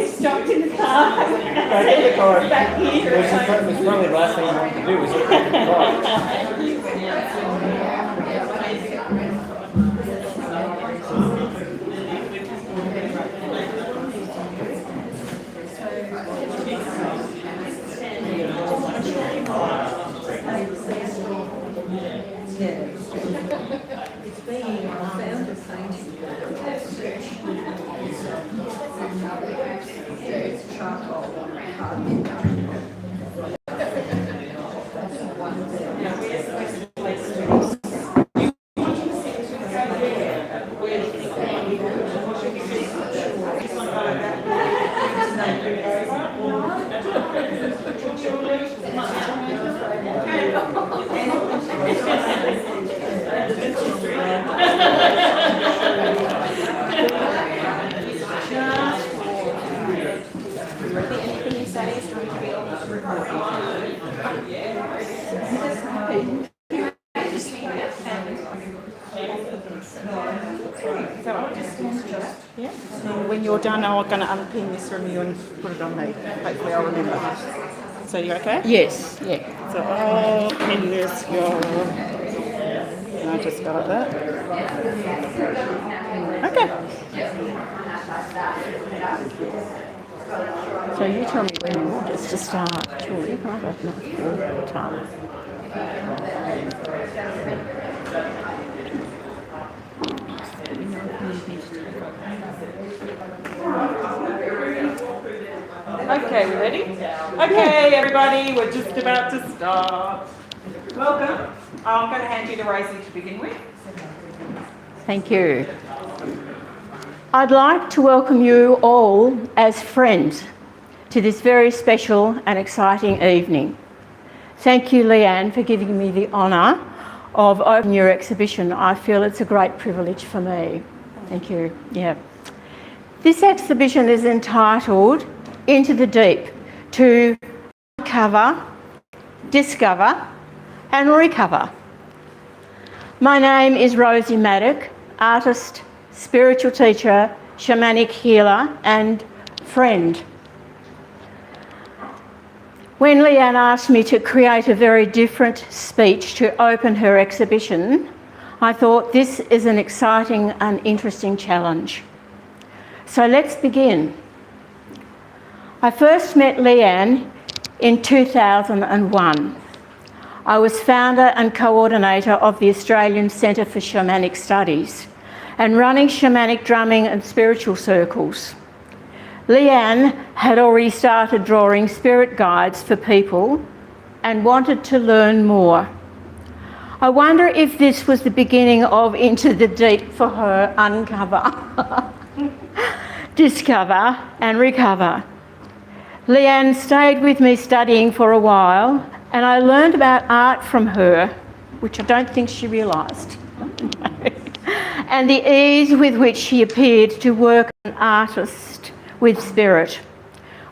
Stopped in the car. Back here. It's probably the last thing you want to do is get back in the It's being found as When you're done, I'm going to unpin this from you and put it on me. Hopefully I'll remember. So you okay? Yes, yeah. So I'll pin this, I just got that. Okay. So you tell me when you want us to start. Sure, you can't open it all the time. Okay, we ready? Okay, everybody, we're just about to start. Welcome. I'm going to hand you to Rosie to begin with. Thank you. I'd like to welcome you all as friends to this very special and exciting evening. Thank you, Leanne, for giving me the honour of opening your exhibition. I feel it's a great privilege for me. Thank you. Yeah. This exhibition is entitled Into the Deep, to uncover, discover and recover. My name is Rosie Maddock, artist, spiritual teacher, shamanic healer and friend. When Leanne asked me to create a very different speech to open her exhibition, I thought this is an exciting and interesting challenge. So let's begin. I first met Leanne in 2001. I was founder and coordinator of the Australian Centre for Shamanic Studies and running shamanic drumming and spiritual circles. Leanne had already started drawing spirit guides for people and wanted to learn more. I wonder if this was the beginning of Into the Deep for her. Uncover, discover and recover. Leanne stayed with me studying for a while and I learned about art from her, which I don't think she realised, and the ease with which she appeared to work as an artist with spirit.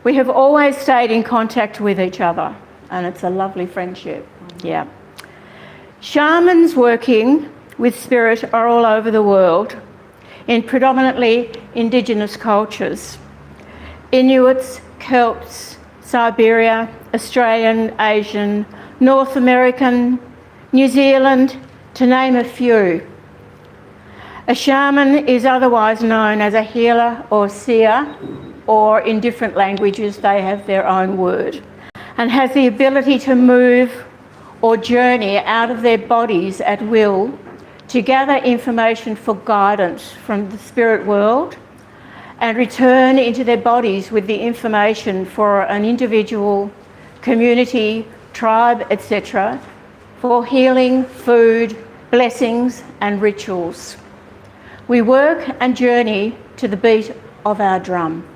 We have always stayed in contact with each other and it's a lovely friendship. Yeah. Shamans working with spirit are all over the world in predominantly Indigenous cultures. Inuits, Celts, Siberia, Australian, Asian, North American, New Zealand, to name a few. A shaman is otherwise known as a healer or seer, or in different languages they have their own word, and has the ability to move or journey out of their bodies at will to gather information for guidance from the spirit world and return into their bodies with the information for an individual, community, tribe, etc., for healing, food, blessings and rituals. We work and journey to the beat of our drum.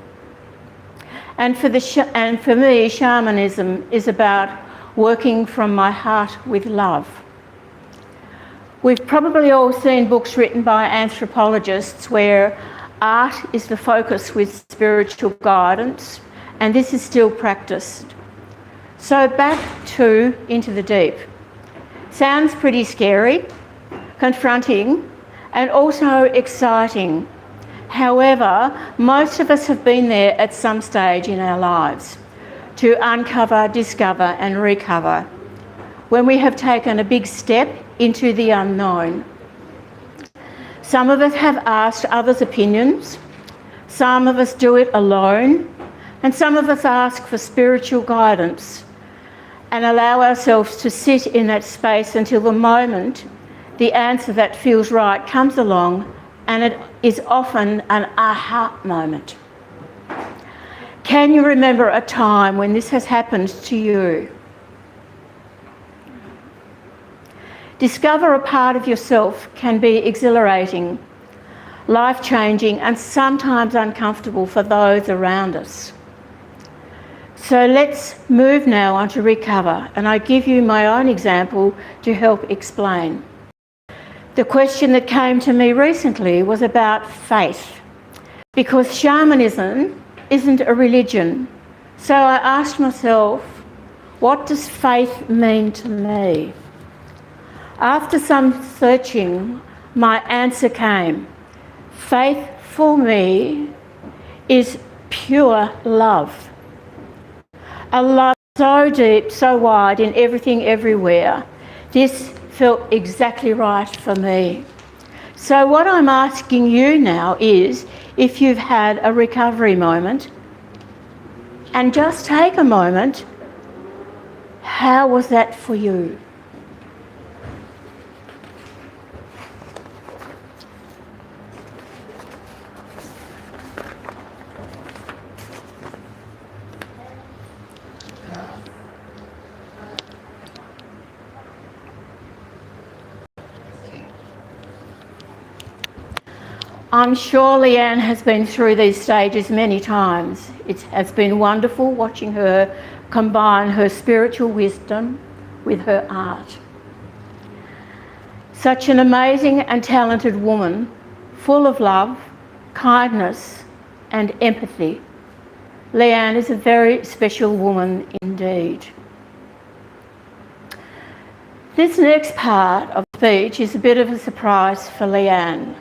And for me, shamanism is about working from my heart with love. We've probably all seen books written by anthropologists where art is the focus with spiritual guidance, and this is still practiced. So back to Into the Deep. Sounds pretty scary, confronting, and also exciting. However, most of us have been there at some stage in our lives to uncover, discover and recover when we have taken a big step into the unknown. Some of us have asked others' opinions, some of us do it alone, and some of us ask for spiritual guidance and allow ourselves to sit in that space until the moment the answer that feels right comes along, and it is often an aha moment. Can you remember a time when this has happened to you? Discover a part of yourself can be exhilarating, life-changing, and sometimes uncomfortable for those around us. So let's move now on to recover, and I give you my own example to help explain. The question that came to me recently was about faith, because shamanism isn't a religion. So I asked myself, what does faith mean to me? After some searching, my answer came. Faith for me is pure love. A love so deep, so wide, in everything, everywhere. This felt exactly right for me. So what I'm asking you now is, if you've had a recovery moment, and just take a moment, how was that for you? I'm sure Leanne has been through these stages many times. It has been wonderful watching her combine her spiritual wisdom with her art. Such an amazing and talented woman, full of love, kindness and empathy. Leanne is a very special woman indeed. This next part of the speech is a bit of a surprise for Leanne.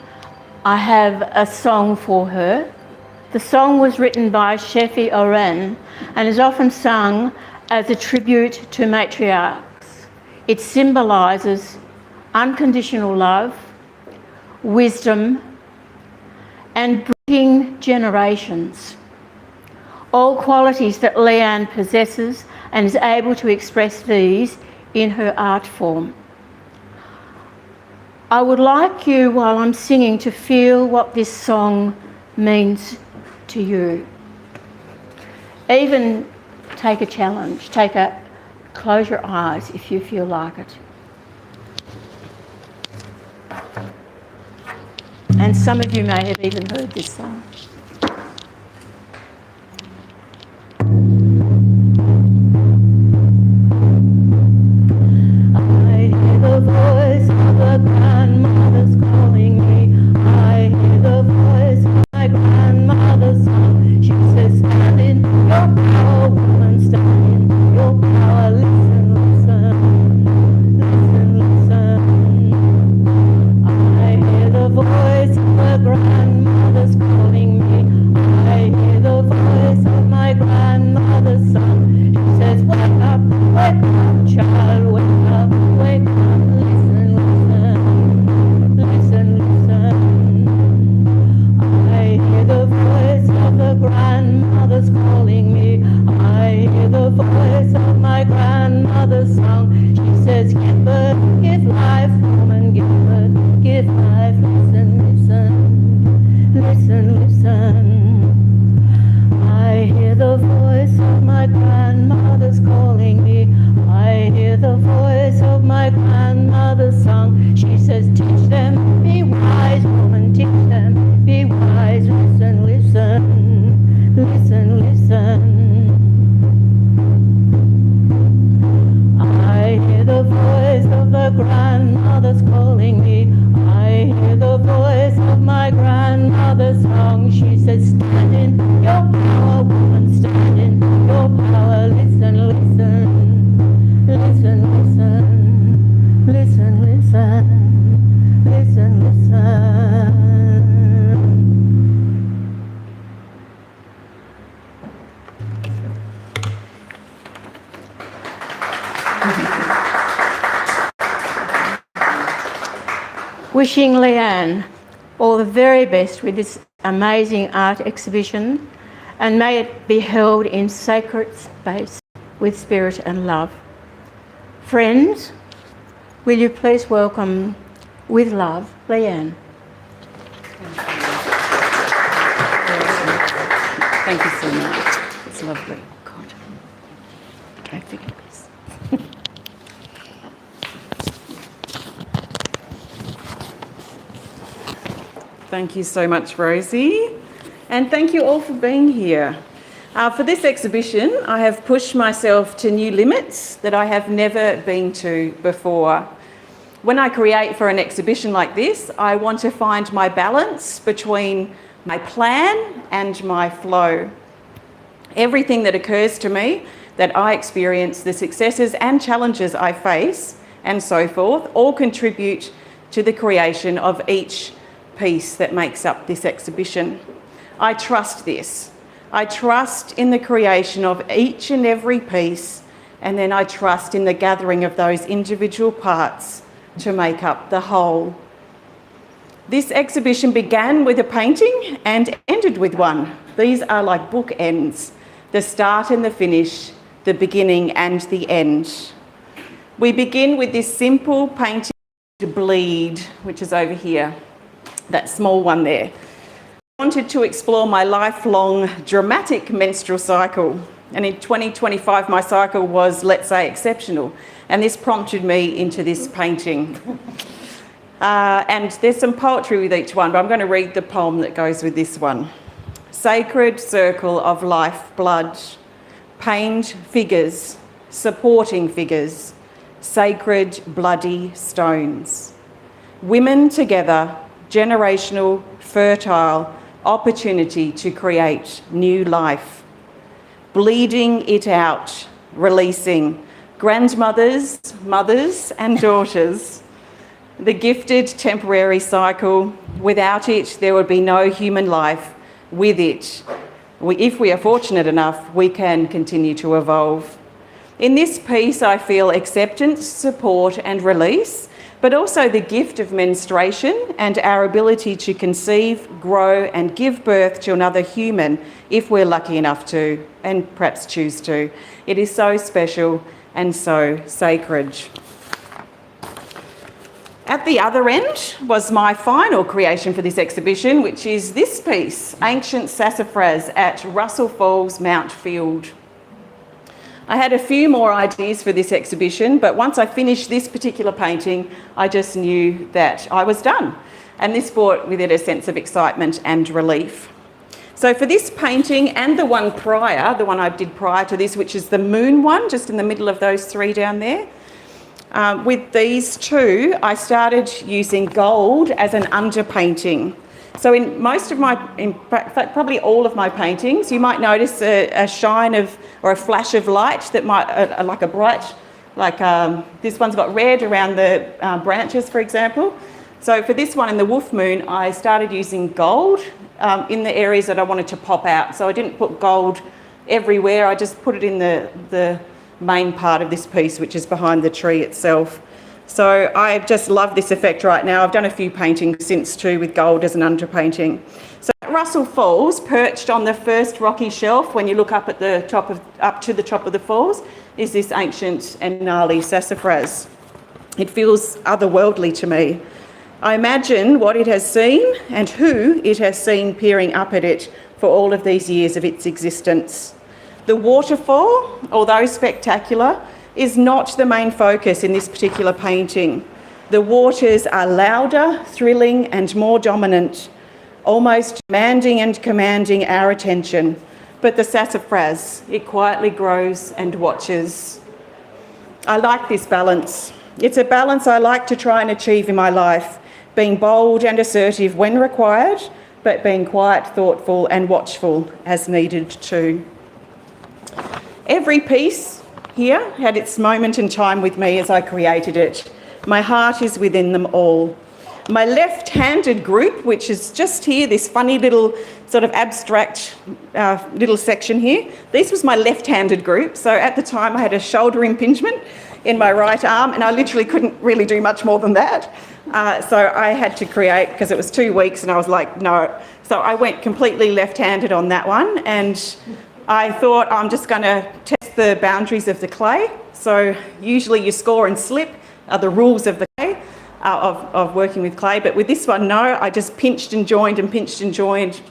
I have a song for her. The song was written by Shefi Oren and is often sung as a tribute to matriarchs. It symbolises unconditional love, wisdom, and bridging generations. All qualities that Leanne possesses and is able to express these in her art form. I would like you, while I'm singing, to feel what this song means to you. Even take a challenge, close your eyes if you feel like it. And some of you may have even heard this song. I hear the voice of the grandmother's calling me. I hear the voice of my grandmother's song. She says, stand in your power, woman, stand in your power. Listen, listen, listen, listen. I hear the voice of the grandmother's calling me. song. She says, give birth, give life, woman, give birth, give life. Listen, listen, listen, listen. I hear the voice of my grandmother's calling me. I hear the voice of my grandmother's song. She says, teach them, be wise, woman, teach them, be wise. Listen, listen, listen, listen. I hear the voice of the grandmother's calling me. I hear the voice of my grandmother's song. She says, stand in your power, woman, stand in your power. Listen, listen, listen, listen, listen, listen, listen, listen. Wishing Leanne all the very best with this amazing art exhibition, and may it be held in sacred space with spirit and love. Friends, will you please welcome with love, Leanne. Thank you so much. It's lovely. God. Okay, forgive this. Thank you so much, Rosie. And thank you all for being here. For this exhibition, I have pushed myself to new limits that I have never been to before. When I create for an exhibition like this, I want to find my balance between my plan and my flow. Everything that occurs to me, that I experience, the successes and challenges I face, and so forth, all contribute to the creation of each piece that makes up this exhibition. I trust this. I trust in the creation of each and every piece, and then I trust in the gathering of those individual parts to make up the whole. This exhibition began with a painting and ended with one. These are like bookends, the start and the finish, the beginning and the end. We begin with this simple painting, Bleed, which is over here, that small one there. I wanted to explore my lifelong dramatic menstrual cycle, and in 2025 my cycle was, let's say, exceptional, and this prompted me into this painting. And there's some poetry with each one, but I'm going to read the poem that goes with this one. Sacred circle of life blood, pained figures, supporting figures, sacred bloody stones. Women together, generational, fertile, opportunity to create new life. Bleeding it out, releasing grandmothers, mothers and daughters. The gifted temporary cycle. Without it, there would be no human life. With it, if we are fortunate enough, we can continue to evolve. In this piece, I feel acceptance, support and release, but also the gift of menstruation and our ability to conceive, grow and give birth to another human if we're lucky enough to, and perhaps choose to. It is so special and so sacred. At the other end was my final creation for this exhibition, which is this piece, Ancient Sassafras at Russell Falls, Mount Field. I had a few more ideas for this exhibition, but once I finished this particular painting, I just knew that I was done. And this brought with it a sense of excitement and relief. So for this painting and the one prior, the one I did prior to this, which is the moon one, just in the middle of those three down there, with these two, I started using gold as an underpainting. So in most of in fact, probably all of my paintings, you might notice a shine of, or a flash of light that might, like a bright, this one's got red around the branches, for example. So for this one in the wolf moon, I started using gold in the areas that I wanted to pop out. So I didn't put gold everywhere, I just put it in the main part of this piece, which is behind the tree itself. So I just love this effect right now. I've done a few paintings since too with gold as an underpainting. So that Russell Falls, perched on the first rocky shelf when you look up to the top of the falls, is this ancient and gnarly sassafras. It feels otherworldly to me. I imagine what it has seen and who it has seen peering up at it for all of these years of its existence. The waterfall, although spectacular, is not the main focus in this particular painting. The waters are louder, thrilling and more dominant, almost demanding and commanding our attention. But the sassafras, it quietly grows and watches. I like this balance. It's a balance I like to try and achieve in my life, being bold and assertive when required, but being quiet, thoughtful and watchful as needed too. Every piece here had its moment in time with me as I created it. My heart is within them all. My left-handed group, which is just here, this funny little sort of abstract little section here, this was my left-handed group. So at the time I had a shoulder impingement in my right arm and I literally couldn't really do much more than that. So I had to create, because it was 2 weeks and I was like, no. So I went completely left-handed on that one, and I thought I'm just going to test the boundaries of the clay. So usually you score and slip are the rules of the clay, of working with clay. But with this one, no, I just pinched and joined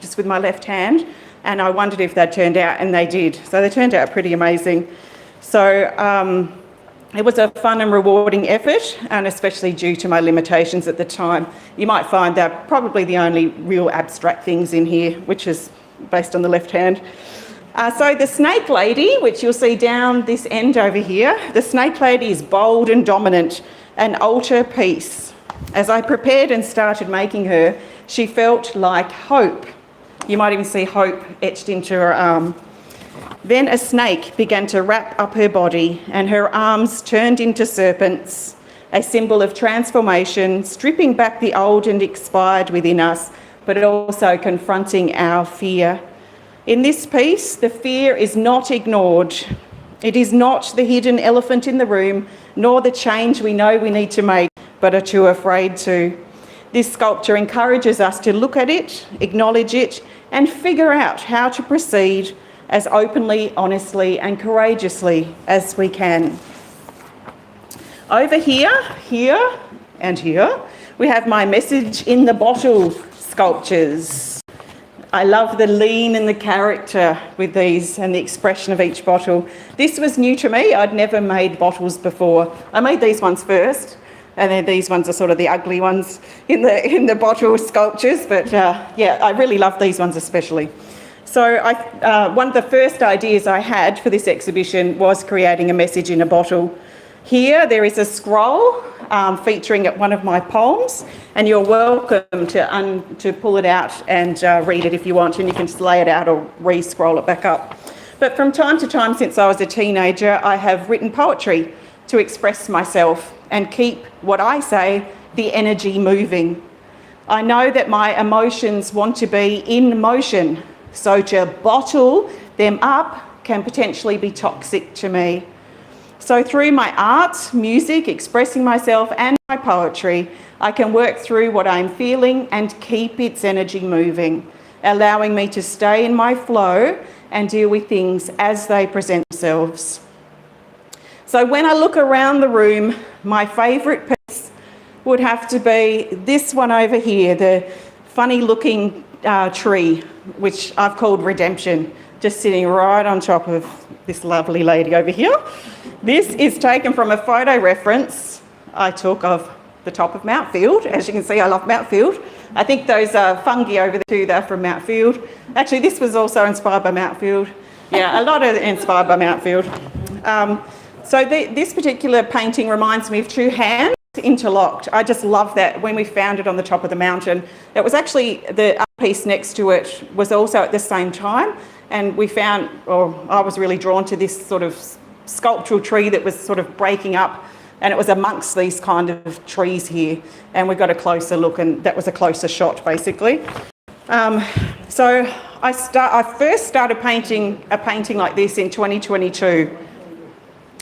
just with my left hand. And I wondered if they'd turned out, and they did. So they turned out pretty amazing. So it was a fun and rewarding effort, and especially due to my limitations at the time. You might find they're probably the only real abstract things in here, which is based on the left hand. So the snake lady, which you'll see down this end over here, the snake lady is bold and dominant, an altar piece. As I prepared and started making her, she felt like hope. You might even see hope etched into her arm. Then a snake began to wrap up her body, and her arms turned into serpents, a symbol of transformation, stripping back the old and expired within us, but also confronting our fear. In this piece, the fear is not ignored. It is not the hidden elephant in the room, nor the change we know we need to make, but are too afraid to. This sculpture encourages us to look at it, acknowledge it, and figure out how to proceed as openly, honestly, and courageously as we can. Over here, and here, we have my message in the bottle sculptures. I love the lean and the character with these and the expression of each bottle. This was new to me. I'd never made bottles before. I made these ones first, and then these ones are sort of the ugly ones in the bottle sculptures. But yeah, I really love these ones especially. So one of the first ideas I had for this exhibition was creating a message in a bottle. Here there is a scroll featuring one of my poems, and you're welcome to pull it out and read it if you want, and you can just lay it out or re-scroll it back up. But from time to time since I was a teenager, I have written poetry to express myself and keep what I say, the energy moving. I know that my emotions want to be in motion, so to bottle them up can potentially be toxic to me. So through my art, music, expressing myself and my poetry, I can work through what I'm feeling and keep its energy moving, allowing me to stay in my flow and deal with things as they present themselves. So when I look around the room, my favourite piece would have to be this one over here, the funny looking tree, which I've called Redemption, just sitting right on top of this lovely lady over here. This is taken from a photo reference I took of the top of Mount Field. As you can see, I love Mount Field. I think those fungi over there too, they're from Mount Field. Actually, this was also inspired by Mount Field. Yeah, a lot of it inspired by Mount Field. So this particular painting reminds me of two hands interlocked. I just love that. When we found it on the top of the mountain, it was actually the art piece next to it was also at the same time, and we found, or I was really drawn to this sort of sculptural tree that was sort of breaking up, and it was amongst these kind of trees here, and we got a closer look, and that was a closer shot basically. So I first started painting a painting like this in 2022,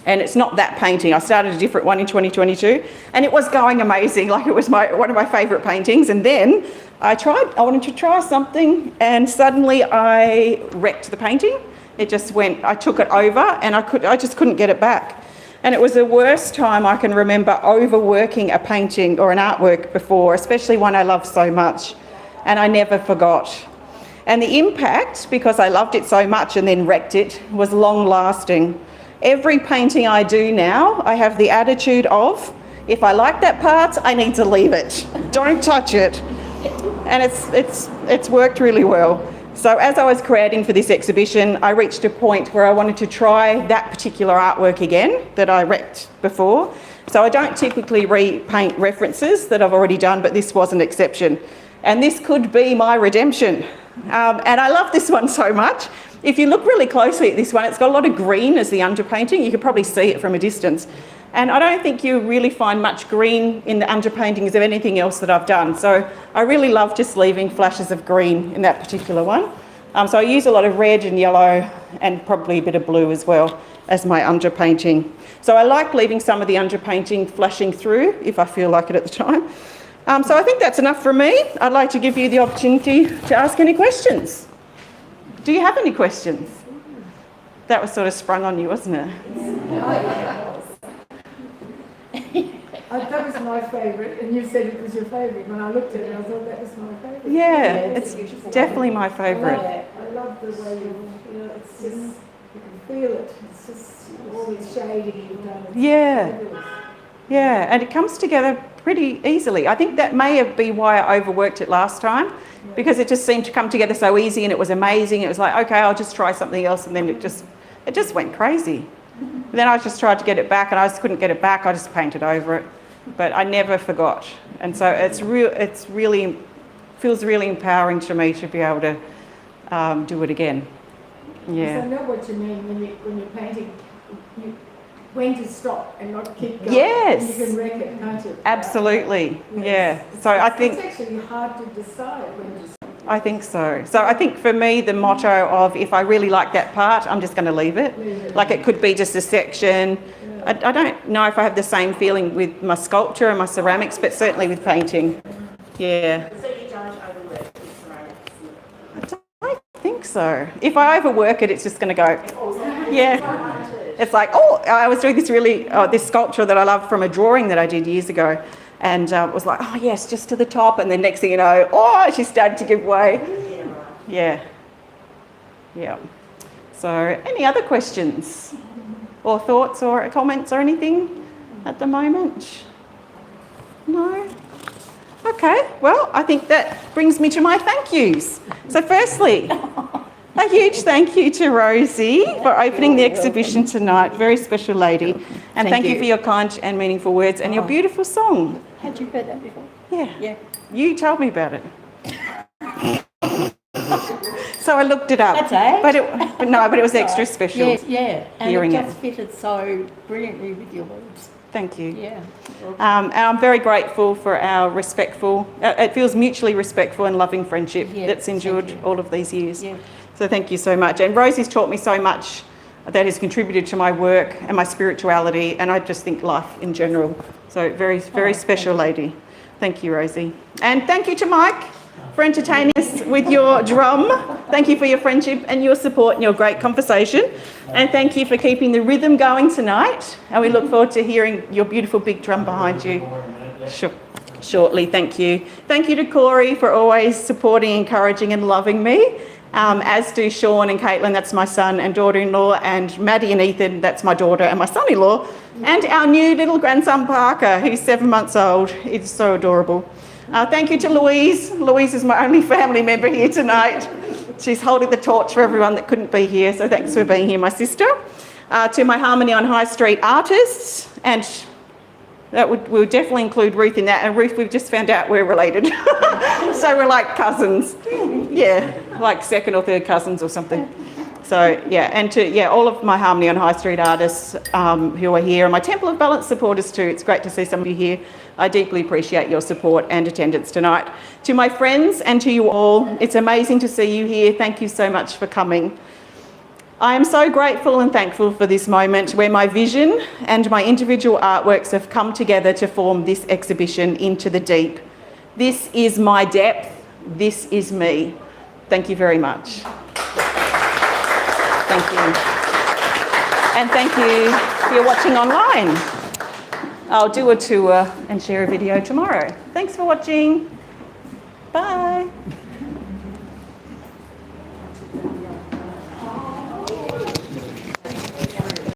And it's not that painting. I started a different one in 2022 and it was going amazing. Like it was one of my favourite paintings. And then I wanted to try something and suddenly I wrecked the painting. It just went, I took it over and I just couldn't get it back. And it was the worst time I can remember overworking a painting or an artwork before, especially one I love so much. And I never forgot. And the impact, because I loved it so much and then wrecked it, was long lasting. Every painting I do now, I have the attitude of, if I like that part, I need to leave it. Don't touch it. And it's worked really well. So as I was creating for this exhibition, I reached a point where I wanted to try that particular artwork again that I wrecked before. So I don't typically repaint references that I've already done, but this was an exception. And this could be my redemption. And I love this one so much. If you look really closely at this one, it's got a lot of green as the underpainting. You can probably see it from a distance. And I don't think you really find much green in the underpaintings of anything else that I've done. So I really love just leaving flashes of green in that particular one. So I use a lot of red and yellow and probably a bit of blue as well as my underpainting. So I like leaving some of the underpainting flashing through if I feel like it at the time. So I think that's enough from me. I'd like to give you the opportunity to ask any questions. Do you have any questions? That was sort of sprung on you, wasn't it? That was my favourite, and you said it was your favourite. When I looked at it, I thought that was my favourite. Yeah, it's definitely my favourite. I love the way it's just, you can feel it. It's just all the shading you've done. Yeah. Yeah, and it comes together pretty easily. I think that may have been why I overworked it last time, because it just seemed to come together so easy and it was amazing. It was like, okay, I'll just try something else, and then it just went crazy. Then I just tried to get it back and I just couldn't get it back. I just painted over it, but I never forgot. And so it's really feels really empowering to me to be able to do it again. Yeah. So I know what you mean when you're painting. When to stop and not keep going. Yes. And you can wreck it, can't you? Absolutely. Yes. Yeah. So I think it's actually hard to decide when to stop. I think so. So I think for me, the motto of if I really like that part, I'm just going to leave it. Like it could be just a section. I don't know if I have the same feeling with my sculpture and my ceramics, but certainly with painting. Yeah. So you don't overwork with ceramics? I don't think so. If I overwork it, it's just going to go, yeah. It's like, oh, I was doing this sculpture that I love from a drawing that I did years ago. And it was like, oh yes, just to the top. And then next thing you know, oh, she started to give way. Yeah. Yeah. So any other questions or thoughts or comments or anything at the moment? No? Okay, well, I think that brings me to my thank yous. So firstly, a huge thank you to Rosie for opening the exhibition tonight. Very special lady. And thank you for your kind and meaningful words and your beautiful song. Had you heard that before? Yeah. Yeah. You told me about it. So I looked it up. That's it. But it was extra special. Yes, yeah. And hearing it just fitted so brilliantly with your words. Thank you. Yeah. And I'm very grateful for our respectful, it feels mutually respectful and loving friendship that's endured all of these years. Yeah. So thank you so much. And Rosie's taught me so much that has contributed to my work and my spirituality, and I just think life in general. So very, very special lady. Thank you, Rosie. And thank you to Mike for entertaining us with your drum. Thank you for your friendship and your support and your great conversation. And thank you for keeping the rhythm going tonight. And we look forward to hearing your beautiful big drum behind you shortly. Thank you. Thank you to Corey for always supporting, encouraging and loving me. As do Sean and Caitlin, that's my son and daughter-in-law, and Maddie and Ethan, that's my daughter and my son-in-law, and our new little grandson Parker, who's 7 months old. It's so adorable. Thank you to Louise. Louise is my only family member here tonight. She's holding the torch for everyone that couldn't be here, so thanks for being here, my sister. To my Harmony on High Street artists, and we'll definitely include Ruth in that. And Ruth, we've just found out we're related. So we're like cousins. Yeah, like second or third cousins or something. So yeah, and to all of my Harmony on High Street artists who are here, and my Temple of Balance supporters too. It's great to see some of you here. I deeply appreciate your support and attendance tonight. To my friends and to you all, it's amazing to see you here. Thank you so much for coming. I am so grateful and thankful for this moment where my vision and my individual artworks have come together to form this exhibition, Into the Deep. This is my depth. This is me. Thank you very much. Thank you. And thank you if you're watching online. I'll do a tour and share a video tomorrow. Thanks for watching. Bye.